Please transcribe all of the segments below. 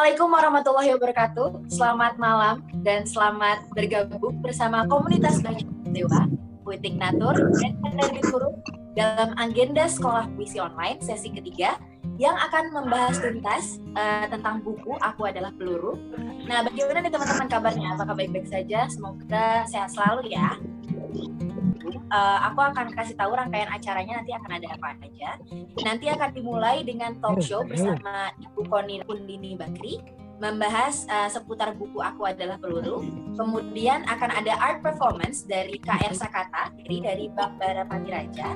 Assalamualaikum warahmatullahi wabarakatuh. Selamat malam dan selamat bergabung bersama komunitas Baca Dewa, Puitik Natur, dan Penerbit Huruf dalam agenda Sekolah Puisi Online sesi ketiga yang akan membahas tuntas tentang buku Aku Adalah Peluru. Nah, bagaimana nih teman-teman kabarnya? Apakah baik-baik saja? Semoga sehat selalu ya. Aku akan kasih tahu rangkaian acaranya nanti akan ada apa aja. Nanti akan dimulai dengan talk show bersama Ibu Koni Kundini Bakri membahas seputar buku Aku Adalah Peluru. Kemudian akan ada art performance dari KR Sakata dari Bang Bara Patiraja.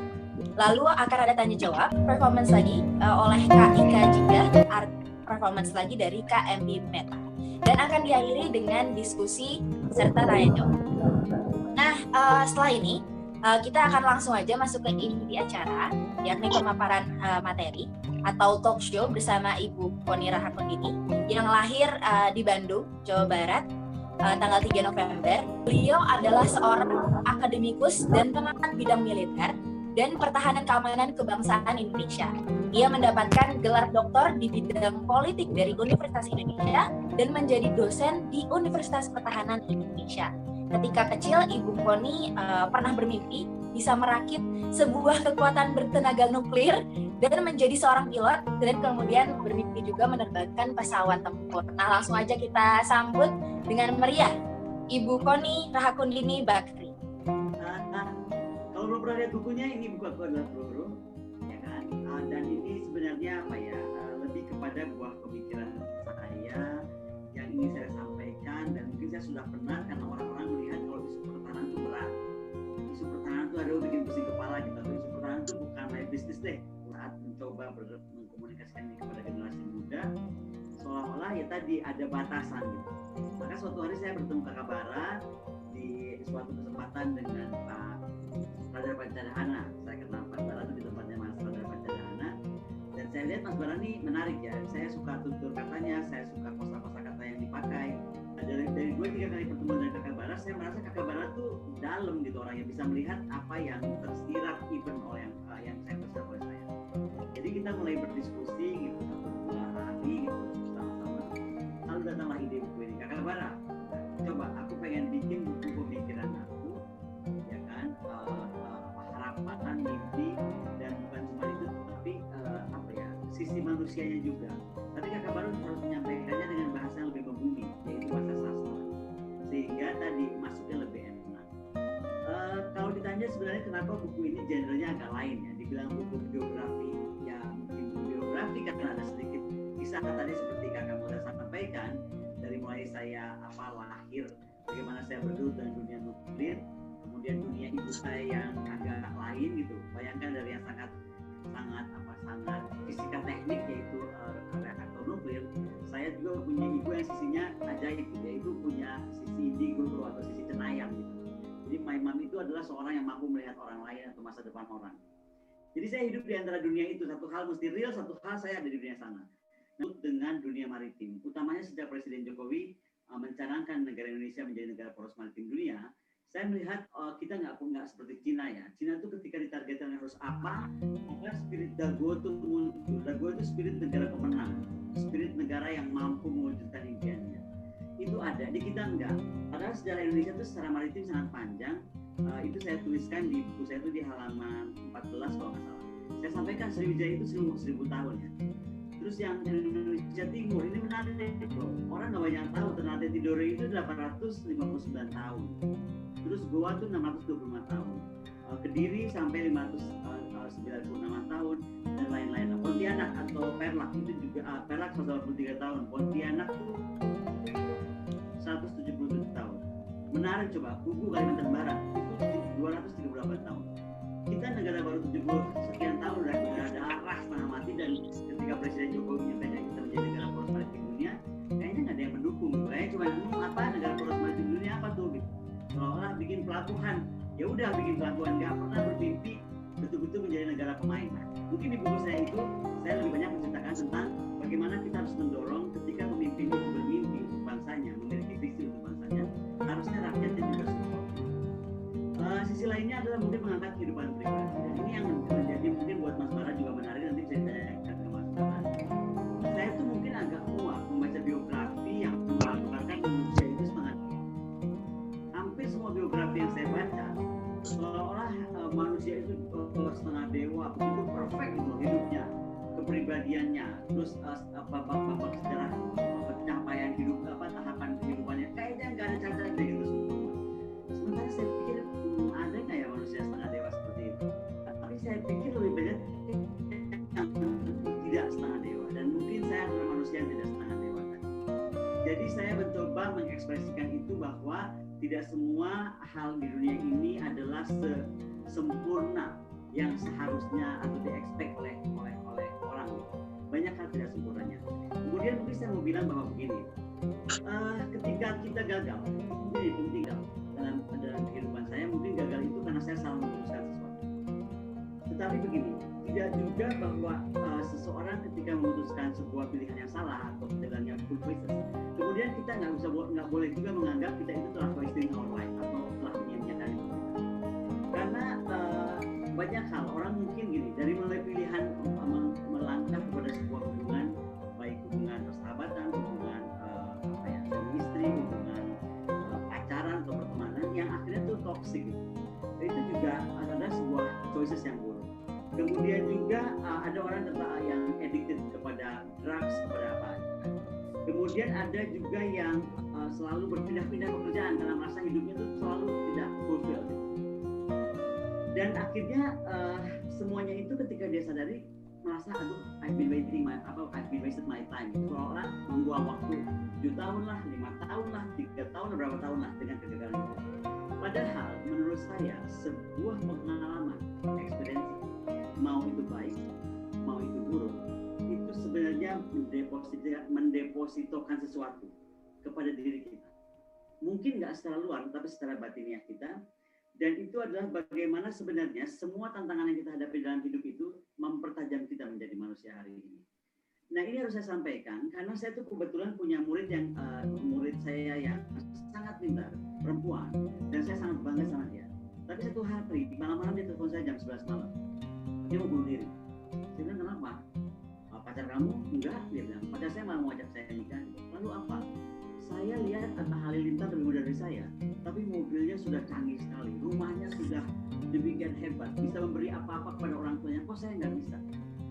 Lalu akan ada tanya jawab performance lagi oleh Kak Ika juga, art performance lagi dari KMB Meta. Dan akan diakhiri dengan diskusi serta tanya jawab. Nah, setelah ini kita akan langsung aja masuk ke inti acara, yakni pemaparan materi atau talk show bersama Ibu Koni Rahakundini yang lahir di Bandung, Jawa Barat, tanggal 3 November. Beliau adalah seorang akademikus dan pengamat bidang militer dan pertahanan keamanan kebangsaan Indonesia. Ia mendapatkan gelar doktor di bidang politik dari Universitas Indonesia dan menjadi dosen di Universitas Pertahanan Indonesia. Ketika kecil, Ibu Koni pernah bermimpi bisa merakit sebuah kekuatan bertenaga nuklir dan menjadi seorang pilot, dan kemudian bermimpi juga menerbangkan pesawat tempur. Nah, langsung aja kita sambut dengan meriah Ibu Koni Rahakundini Bakri. Kalau belum pernah lihat bukunya, ini buku Aku Adalah Peluru, ya kan? Dan ini sebenarnya lebih kepada buah pemikiran saya yang ingin saya sampaikan, dan mungkin saya sudah pernah karena orang-orang melihat kalau isu pertahanan itu berat. Isu pertahanan itu ada bikin pusing kepala kita. Isu pertahanan itu bukan kayak bisnis deh. Saat mencoba mengkomunikasikan ini kepada generasi muda, seolah-olah ya tadi ada batasan gitu. Maka suatu hari saya bertemu Kakak Bara di suatu kesempatan dengan Pak Radar Pancadhana. Saya kenal Pak Bara itu di tempatnya Mas Radar Pancadhana, dan saya lihat Mas Bara ini menarik ya. Saya suka tutur katanya, saya suka kosa-kosa kata yang dipakai. Nah, dari 2-3 kali pertemuan dengan Kakak Bara, saya merasa Kakak Bara tuh dalam gitu, orang yang bisa melihat apa yang tersirat even oleh yang saya tersirat oleh saya. Jadi kita mulai berdiskusi gitu, 1-2 hari gitu sama-sama. Lalu datanglah ide buku ini. Kakak Bara, coba aku pengen bikin buku pemikiran aku, ya kan, harapan, mimpi, dan bukan cuma itu, tapi sisi manusianya juga. Tapi Kakak Bara harus menyampaikannya dengan bahasa yang lebih membumi, yaitu bahasa sastra, sehingga tadi masuknya lebih enak. Kalau ditanya sebenarnya kenapa buku ini genrenya agak lain ya, dibilang buku biografi, ya mungkin biografi karena ada sedikit kisah tadi seperti Kakak Muda sampaikan, dari mulai saya lahir, bagaimana saya bergelut dengan dunia nuklir, kemudian dunia ibu saya yang agak lain gitu. Bayangkan dari yang sangat fisika teknik, yaitu reaktor nuklir, saya juga punya ibu yang sisinya ajaib, yaitu punya sisi indigo atau sisi cenayang gitu. Jadi my mom itu adalah seorang yang mampu melihat orang lain atau masa depan orang. Jadi saya hidup di antara dunia itu, satu hal mesti real, satu hal saya ada di dunia sana. Dengan dunia maritim, utamanya sejak Presiden Jokowi mencanangkan negara Indonesia menjadi negara poros maritim dunia, saya melihat kita nggak seperti Cina ya. Cina itu ketika ditargetkan harus apa, maka spirit Dago itu muncul. Dago itu spirit negara pemenang, spirit negara yang mampu mewujudkan impiannya. Itu ada, di kita enggak. Padahal sejarah Indonesia itu secara maritim sangat panjang. Itu saya tuliskan di buku saya itu di halaman 14 kalau nggak salah. Saya sampaikan Sriwijaya itu 1000 tahun ya. Terus yang Indonesia Timur ini menarik, orang nggak banyak tahu. Ternate Tidore itu 859 tahun. Terus Goa itu 625 tahun, Kediri sampai 596 tahun, dan lain-lain. Pontianak atau Perlak itu juga Perlak 183 tahun, Pontianak itu 177 tahun. Menarik, coba buku Kalimantan Barat itu 238 tahun. Kita negara baru 70 sekian tahun udah ada arah setengah mati, dan ketika Presiden Jokowi menyampaikan kita menjadi negara poros maritim dunia, kayaknya nggak ada yang mendukung. Kayaknya cuma negara poros maritim dunia apa tuh gitu. Seolah bikin pelabuhan, ya udah bikin pelabuhan, nggak pernah bermimpi betul-betul menjadi negara pemain. Mungkin di buku saya itu saya lebih banyak menceritakan tentang bagaimana kita harus mendorong ketika pemimpin itu bermimpi untuk bangsanya, memiliki visi untuk bangsanya, harusnya rakyatnya juga support. Sisi lainnya adalah mungkin mengangkat kehidupan pribadi, dan ini yang menjadi mungkin buat Mas Bara juga menarik, nanti bisa ditanyakan ke Mas Bara. Saya tuh mungkin agak muak membaca biografi babak sejarah pencapaian hidup tahapan kehidupannya, kayaknya nggak ada cara-cara kayak gitu semua. Sementara saya pikir ada nggak ya manusia setengah dewa seperti itu? Tapi saya pikir lebih banyak yang tidak setengah dewa, dan mungkin saya adalah manusia yang tidak setengah dewa. Jadi saya mencoba mengekspresikan itu bahwa tidak semua hal di dunia ini adalah sempurna yang seharusnya atau di-expect oleh orang. Banyak hal tidak sempurnanya. Kemudian mungkin saya mau bilang bahwa begini, ketika kita gagal, ini penting dalam kehidupan saya, mungkin gagal itu karena saya salah memutuskan sesuatu. Tetapi begini, tidak juga bahwa seseorang ketika memutuskan sebuah pilihan yang salah atau jalannya full choices, kemudian kita nggak boleh juga menganggap kita itu telah wasting our life atau telah menyia-nyiakan hidup kita. Karena banyak hal orang mungkin gini, dari mulai pilihan melangkah kepada sebuah hubungan, baik hubungan persahabatan, hubungan suami istri, hubungan pacaran atau pertemanan yang akhirnya tuh toxic gitu. Itu juga adalah sebuah choices yang buruk. Kemudian juga ada orang yang addicted kepada drugs, kepada apa. Kemudian ada juga yang selalu berpindah-pindah pekerjaan karena merasa hidupnya itu selalu tidak fulfilled. Dan akhirnya semuanya itu ketika dia sadari merasa aduh I've been wasted my time. Seolah-olah membuang waktu 7 tahun lah, 5 tahun lah, 3 tahun, berapa tahun lah dengan kegagalan itu. Padahal menurut saya sebuah pengalaman, experience, mau itu baik, mau itu buruk, itu sebenarnya mendepositokan sesuatu kepada diri kita. Mungkin nggak secara luar, tapi secara batiniah kita. Dan itu adalah bagaimana sebenarnya semua tantangan yang kita hadapi dalam hidup itu mempertajam kita menjadi manusia hari ini. Nah, ini harus saya sampaikan karena saya tuh kebetulan punya murid saya yang sangat pintar, perempuan, dan saya sangat bangga sama dia. Tapi satu hari malam-malam dia telepon saya jam 11 malam. Dia mau bunuh diri. Saya bilang, kenapa? Pacar kamu? Enggak, dia bilang. Pacar saya malah mau ajak saya nikah. Lalu apa? Saya lihat Atta Halilintar lebih muda dari saya, tapi mobilnya sudah canggih sekali, rumahnya sudah demikian hebat, bisa memberi apa-apa kepada orang tuanya. Kok saya nggak bisa?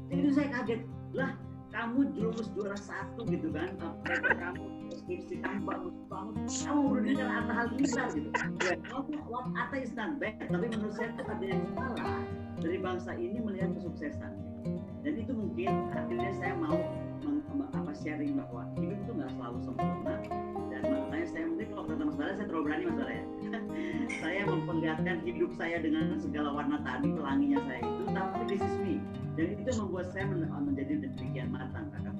Jadi itu saya kaget. Lah, kamu lulus juara 1 gitu kan? Kamu skripsi kamu bagus banget, kamu udah dengan Atta Halilintar gitu. What Atta is not bad, tapi menurut saya itu ada yang salah dari bangsa ini melihat kesuksesan. Dan itu mungkin akhirnya saya mau sharing bahwa hidup itu nggak selalu sempurna. Dan makanya saya mungkin kalau kata Mas Bara, saya terlalu berani Mas Bara ya. Saya memperlihatkan hidup saya dengan segala warna tadi, pelanginya saya itu, tapi this is me. Dan itu membuat saya menjadi demikian matang, kakak.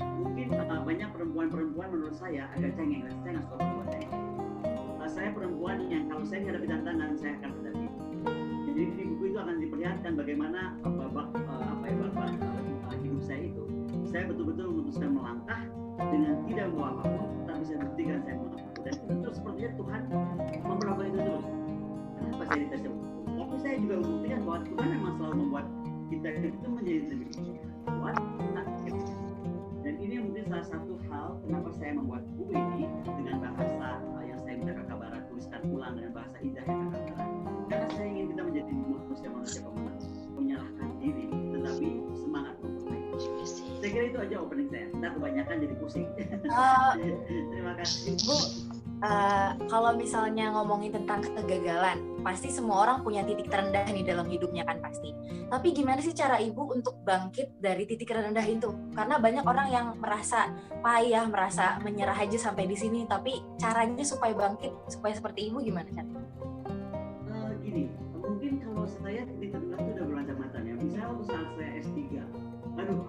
Mungkin banyak perempuan-perempuan menurut saya agak cengeng, saya nggak suka perempuan cengeng. Saya perempuan yang kalau saya hadapi tantangan, saya akan hadapi. Jadi di buku itu akan diperlihatkan bagaimana babak hidup saya itu. Saya betul-betul memutuskan melangkah dengan tidak membawa apapun, tapi saya buktikan saya membawa apapun. Dan itu sepertinya Tuhan memperlakukan itu terus. Kenapa saya dites itu? Tapi saya juga membuktikan bahwa Tuhan memang selalu membuat kita itu menjadi lebih kuat. Dan ini mungkin salah satu hal kenapa saya membuat buku ini dengan bahasa yang saya minta Kakak Bara tuliskan ulang dengan bahasa indah yang Kakak Bara. Karena saya ingin kita menjadi manusia-manusia pemenang, menyalahkan diri, tetapi semangat memperbaiki. Saya kira itu aja opening saya. Ntar kebanyakan jadi pusing. Terima kasih. Bu, kalau misalnya ngomongin tentang kegagalan, pasti semua orang punya titik terendah nih dalam hidupnya kan pasti. Tapi gimana sih cara Ibu untuk bangkit dari titik terendah itu? Karena banyak orang yang merasa payah, merasa menyerah aja sampai di sini. Tapi caranya supaya bangkit, supaya seperti Ibu gimana caranya? Gini, mungkin kalau saya titik terendah itu udah bermacam-macam ya. Misalnya waktu saat saya S3,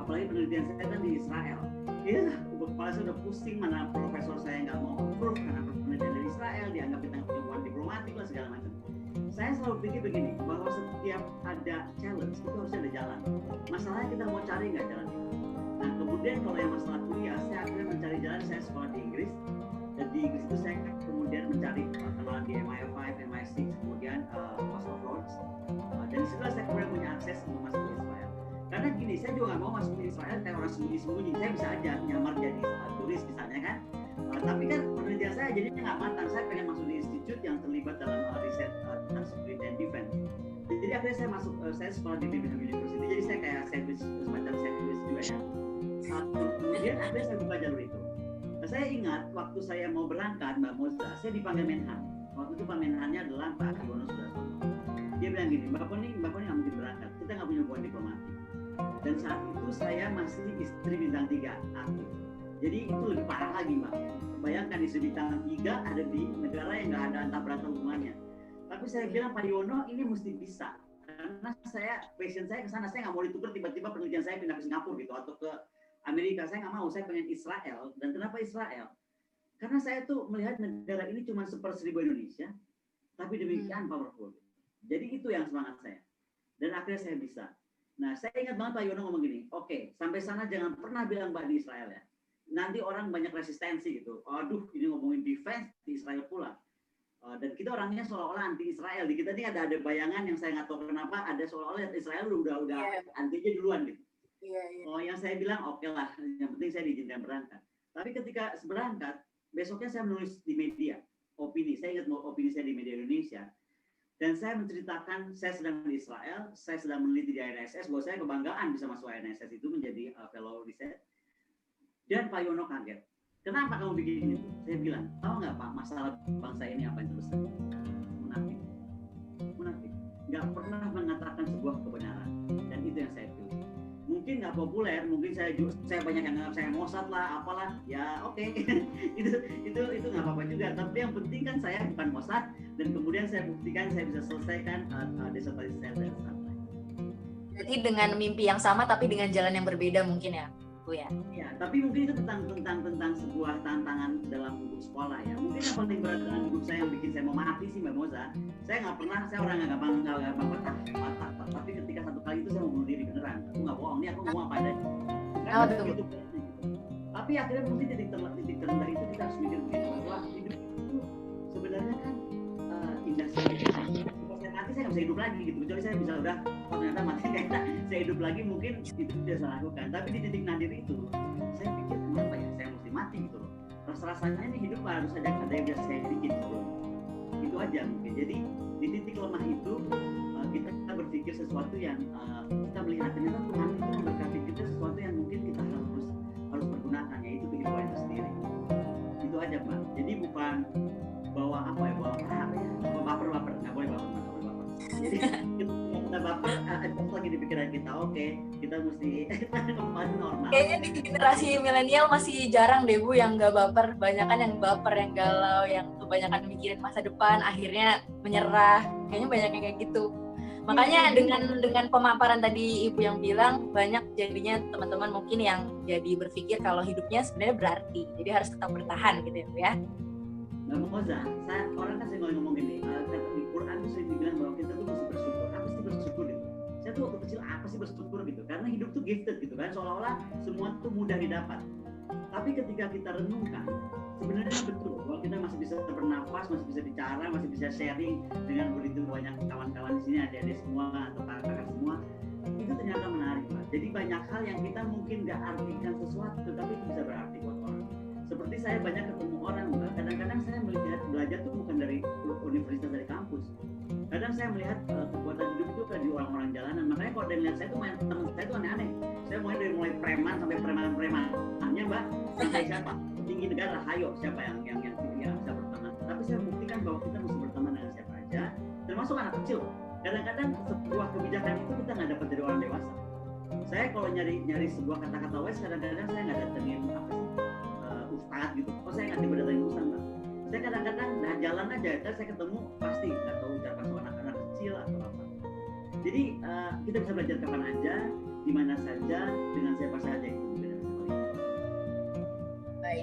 apalagi penelitian saya kan di Israel. Iya, kepala saya udah pusing, mana profesor saya nggak mau approve karena penelitian dari Israel, dianggap kita hubungan diplomatik lah segala macam. Saya selalu pikir begini, bahwa setiap ada challenge itu harusnya ada jalan. Masalahnya kita mau cari nggak jalan itu. Nah kemudian kalau yang masalah kuliah, saya akhirnya mencari jalan. Saya sekolah di Inggris, dan di Inggris itu saya kemudian mencari kenalan di MI5, MI6, kemudian House of Lords. Dan disitulah saya kemudian punya akses untuk masuk ke Israel. Karena gini, saya juga nggak mau masuk ke Israel kayak orang sembunyi-sembunyi. Saya bisa aja nyamar jadi turis misalnya kan. Tapi kan penelitian saya jadinya nggak matang. Saya pengen masuk di institut yang terlibat dalam riset tentang security and defense. Jadi akhirnya saya sekolah di Birmingham University. Jadi saya kayak semacam sandwich juga ya. Kemudian akhirnya saya buka jalur itu. Nah, saya ingat waktu saya mau berangkat, Mbak Moza, saya dipanggil Menhan. Waktu itu Pak Menhannya adalah Pak Yono Sudarsono. Dia bilang gini, Mbak Koni nggak mungkin berangkat, kita nggak punya hubungan diplomatik. Dan saat itu saya masih istri bintang 3 aktif. Jadi itu lebih parah lagi, Mbak. Bayangkan istri bintang 3 ada di negara yang nggak ada antah berantah hubungannya. Tapi saya bilang Pak Yono ini mesti bisa. Karena passion saya ke sana, saya nggak mau ditukar tiba-tiba penelitian saya pindah ke Singapura gitu atau ke Amerika. Saya nggak mau, saya pengen Israel. Dan kenapa Israel? Karena saya tuh melihat negara ini cuma 1/1000 Indonesia, tapi demikian powerful. Jadi itu yang semangat saya. Dan akhirnya saya bisa. Nah, saya ingat banget Pak Yono ngomong gini, oke, sampai sana jangan pernah bilang Mbak di Israel ya. Nanti orang banyak resistensi gitu. Aduh, ini ngomongin defense di Israel pula. Dan kita orangnya seolah-olah anti Israel. Di kita ini ada bayangan yang saya nggak tahu kenapa ada seolah-olah Israel udah antinya duluan gitu. Oh, yang saya bilang oke lah, yang penting saya diizinkan berangkat. Tapi ketika berangkat, besoknya saya menulis di media opini. Saya ingat opini saya di media Indonesia. Dan saya menceritakan saya sedang di Israel, saya sedang meneliti di INSS, bahwa saya kebanggaan bisa masuk INSS itu menjadi fellow riset. Dan Pak Yono kaget. Kenapa kamu bikin itu? Saya bilang, tahu nggak Pak, masalah bangsa ini apa yang terbesar? Munafik. Nggak pernah mengatakan sebuah kebenaran. Dan itu yang saya pilih. Mungkin nggak populer, mungkin saya banyak yang nganggap saya Mossad lah, apalah, ya oke. itu nggak apa-apa juga. Tapi yang penting kan saya bukan Mossad, dan kemudian saya buktikan saya bisa selesaikan disertasi saya dengan santai. Jadi dengan mimpi yang sama tapi dengan jalan yang berbeda mungkin ya, Bu ya. Ya, tapi mungkin itu tentang sebuah tantangan dalam hidup sekolah ya. Mungkin yang paling berat dalam hidup saya yang bikin saya mau mati sih Mbak Moza. Saya orang yang gampang patah. Tapi ketika satu kali itu saya mau bunuh diri beneran. Aku nggak bohong, ini aku ngomong apa adanya. Gitu. Tapi akhirnya mungkin titik terendah itu kita harus mikir begini bahwa hidup itu sebenarnya kan indah sekali. Kalau saya mati saya nggak bisa hidup lagi gitu. Kecuali saya bisa udah ternyata mati kayak saya hidup lagi mungkin itu bisa saya lakukan. Tapi di titik nadir itu saya pikir kenapa ya saya mesti mati gitu loh. Rasanya ini hidup harus ada yang bisa saya bikin sebelum itu aja mungkin. Jadi di titik lemah itu kita berpikir sesuatu yang kita melihat ternyata Tuhan itu memberkati kita sesuatu yang mungkin kita harus pergunakan, yaitu kehidupan itu sendiri. Itu aja Mbak. Jadi bukan bawa baper nggak boleh baper. Jadi kita baper lagi di pikiran kita, oke, kita mesti kembali normal. Kayaknya di generasi milenial masih jarang deh Bu yang nggak baper. Banyakan yang baper, yang galau, yang kebanyakan mikirin masa depan, akhirnya menyerah. Kayaknya banyak yang kayak gitu. Makanya dengan pemaparan tadi Ibu yang bilang, banyak jadinya teman-teman mungkin yang jadi berpikir kalau hidupnya sebenarnya berarti. Jadi harus tetap bertahan gitu ya. Mbak Moza, orang kan sering ngomong gini, di Quran itu sering dibilang bahwa kita tuh mesti bersyukur. Apa sih bersyukur gitu? Saya tuh waktu kecil apa sih bersyukur gitu? Karena hidup tuh gifted gitu kan, seolah-olah semua tuh mudah didapat. Tapi ketika kita renungkan, sebenarnya betul bahwa kita masih bisa bernafas, masih bisa bicara, masih bisa sharing dengan begitu banyak kawan-kawan di sini, adik-adik semua atau kakak-kakak semua. Itu ternyata menarik, Pak. Jadi banyak hal yang kita mungkin nggak artikan sesuatu, tapi itu bisa berarti buat orang. Seperti saya banyak ketemu orang, Mbak. Kadang-kadang saya melihat belajar tuh bukan dari universitas, dari kampus. Kadang saya melihat kekuatan hidup itu di orang-orang jalanan. Makanya kalau ada lihat saya tuh teman saya tuh aneh-aneh. Saya mulai preman sampai preman-premannya, Mbak. Sampai siapa? Tinggi negara, hayo siapa yang bisa berteman. Tapi saya buktikan bahwa kita mesti berteman dengan siapa aja, termasuk anak kecil. Kadang-kadang sebuah kebijakan itu kita nggak dapat dari orang dewasa. Saya kalau nyari sebuah kata-kata wise, kadang-kadang saya nggak datengin ustadz gitu. Saya nggak tiba datengin ustadz, Mbak. Saya kadang-kadang jalan aja, saya ketemu pasti nggak tahu ucapan sama anak-anak kecil atau apa. Jadi kita bisa belajar kapan aja, di mana saja, dengan siapa saja itu.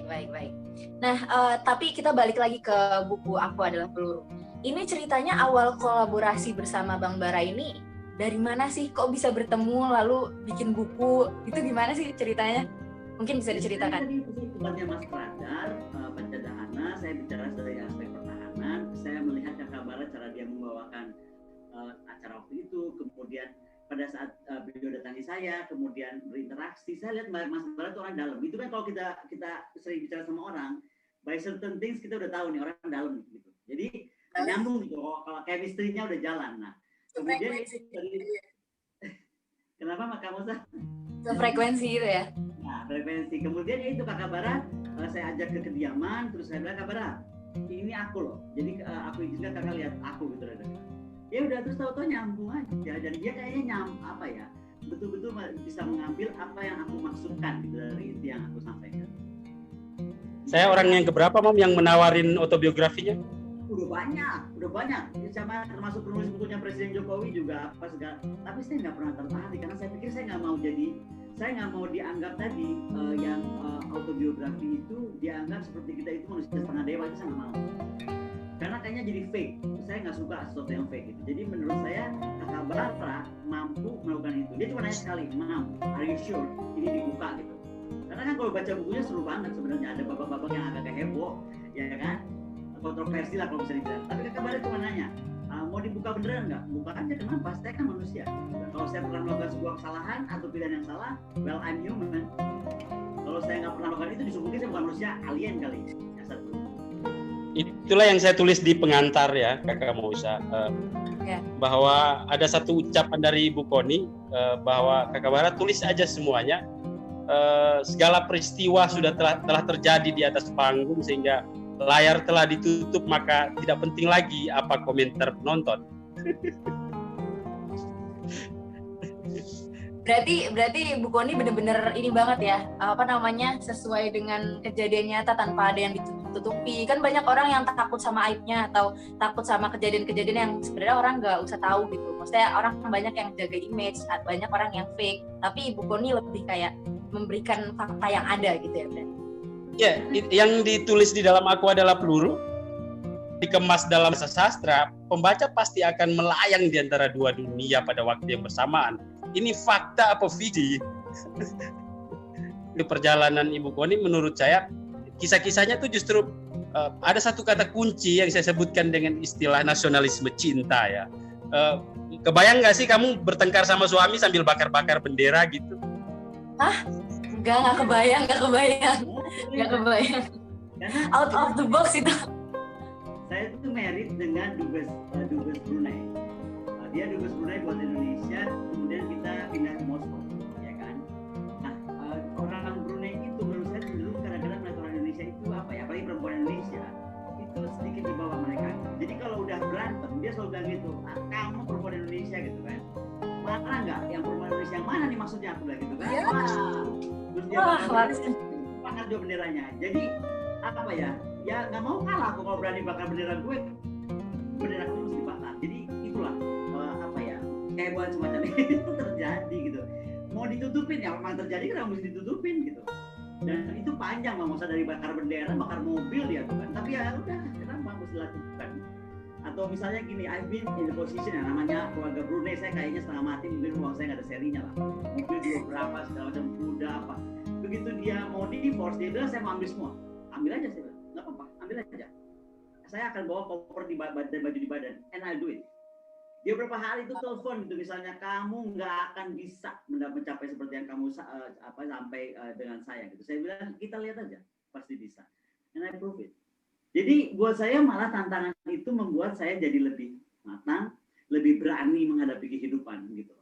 Baik. Nah, tapi kita balik lagi ke buku Aku Adalah Peluru. Ini ceritanya awal kolaborasi bersama Bang Bara ini dari mana sih? Kok bisa bertemu lalu bikin buku? Itu gimana sih ceritanya? Mungkin bisa diceritakan. Tadi tempatnya Mas Radar, Pancadahana, saya bicara dari aspek pertahanan. Saya melihat Kakak Bara cara dia membawakan acara waktu itu, kemudian pada saat beliau datangi saya, kemudian berinteraksi, saya lihat Mas Bara itu orang dalam. Itu kan kalau kita sering bicara sama orang, by certain things kita udah tahu nih orang dalam gitu. Jadi nyambung gitu, kalau chemistry-nya udah jalan. Nah, kemudian dari kenapa Maka Moza? Frekuensi gitu ya. Nah, frekuensi. Kemudian ya itu Kakak Bara, saya ajak ke kediaman, terus saya bilang, Kak Bara, ini aku loh. Jadi aku izinkan Kakak lihat aku gitu loh. Ya udah, terus tahu-tahu nyambung aja. Dan dia kayaknya betul-betul bisa mengambil apa yang aku maksudkan gitu dari itu yang aku sampaikan. Saya orang yang keberapa Mam yang menawarin autobiografinya? Udah banyak. Sama termasuk penulis bukunya Presiden Jokowi juga apa segala. Tapi saya nggak pernah tertarik karena saya pikir saya nggak mau dianggap tadi yang autobiografi itu dianggap seperti kita itu manusia setengah dewa, itu saya nggak mau. Karena kayaknya jadi fake. Saya nggak suka sesuatu yang fake gitu. Jadi menurut saya Kakak Bara mampu melakukan itu. Dia cuma nanya sekali, Mam, are you sure ini dibuka gitu? Karena kan kalau baca bukunya seru banget sebenarnya, ada babak-babak yang agak heboh, ya kan? Kontroversi lah kalau bisa dibilang. Tapi Kakak Bara cuma nanya, mau dibuka beneran nggak? Buka aja, kenapa? Saya kan manusia. Kalau saya pernah melakukan sebuah kesalahan atau pilihan yang salah, well I'm human. Kalau saya nggak pernah melakukan itu, justru mungkin saya bukan manusia, alien kali. Yang satu. Itulah yang saya tulis di pengantar ya, Kakak Mausa. Bahwa ada satu ucapan dari Ibu Koni, bahwa Kakak Bara tulis aja semuanya. Segala peristiwa sudah telah terjadi di atas panggung sehingga layar telah ditutup, maka tidak penting lagi apa komentar penonton. Berarti Bu Koni bener-bener ini banget ya, sesuai dengan kejadian nyata tanpa ada yang ditutupi. Kan banyak orang yang takut sama aibnya atau takut sama kejadian-kejadian yang sebenarnya orang nggak usah tahu gitu. Maksudnya orang banyak yang jaga image, banyak orang yang fake. Tapi Bu Koni lebih kayak memberikan fakta yang ada gitu ya, berarti. Ya, yang ditulis di dalam Aku Adalah Peluru dikemas dalam bahasa sastra, pembaca pasti akan melayang di antara dua dunia pada waktu yang bersamaan. Ini fakta apa fiksi? Di perjalanan Ibu Koni menurut saya kisah-kisahnya tuh justru ada satu kata kunci yang saya sebutkan dengan istilah nasionalisme cinta ya. Kebayang nggak sih kamu bertengkar sama suami sambil bakar-bakar bendera gitu? Hah? Nggak kebayang. Out of the box itu. Saya itu married dengan Dubes Brunei. Dia Dubes Brunei buat Indonesia, kemudian kita pindah ke Moskow, ya kan. Nah, orang Brunei itu menurut saya cenderung kadang-kadang melihat orang Indonesia itu apa ya, apalagi perempuan Indonesia itu sedikit di bawah mereka. Jadi kalau udah berantem, dia selalu bilang gitu, kamu perempuan Indonesia gitu kan. Marah nggak? Yang perempuan Indonesia yang mana nih maksudnya, aku bilang gitu kan. Ya. Terus dia bakar dua benderanya. Jadi apa ya? Ya nggak mau kalah aku kalau berani bakar bendera gue. Bendera gue harus dibakar. Jadi itulah kehebohan semacam itu terjadi gitu. Mau ditutupin ya memang terjadi, kenapa mesti ditutupin gitu. Dan itu panjang masa dari bakar bendera, bakar mobil ya tuh kan. Tapi ya udah, kenapa harus dilakukan? Atau misalnya gini, I've been in the position yang namanya keluarga Brunei, saya kayaknya setengah mati, mungkin uang saya nggak ada serinya lah. Mobil juga berapa, segala macam kuda apa. Begitu dia mau divorce, dia bilang saya mau ambil semua. Ambil aja, saya bilang, nggak apa-apa, ambil aja. Saya akan bawa koper di badan, baju di badan, and I'll do it. Dia berapa hari itu telepon gitu, misalnya kamu nggak akan bisa mencapai seperti yang kamu sampai dengan saya gitu. Saya bilang kita lihat aja, pasti bisa. And I prove it. Jadi buat saya malah tantangan itu membuat saya jadi lebih matang, lebih berani menghadapi kehidupan gitu.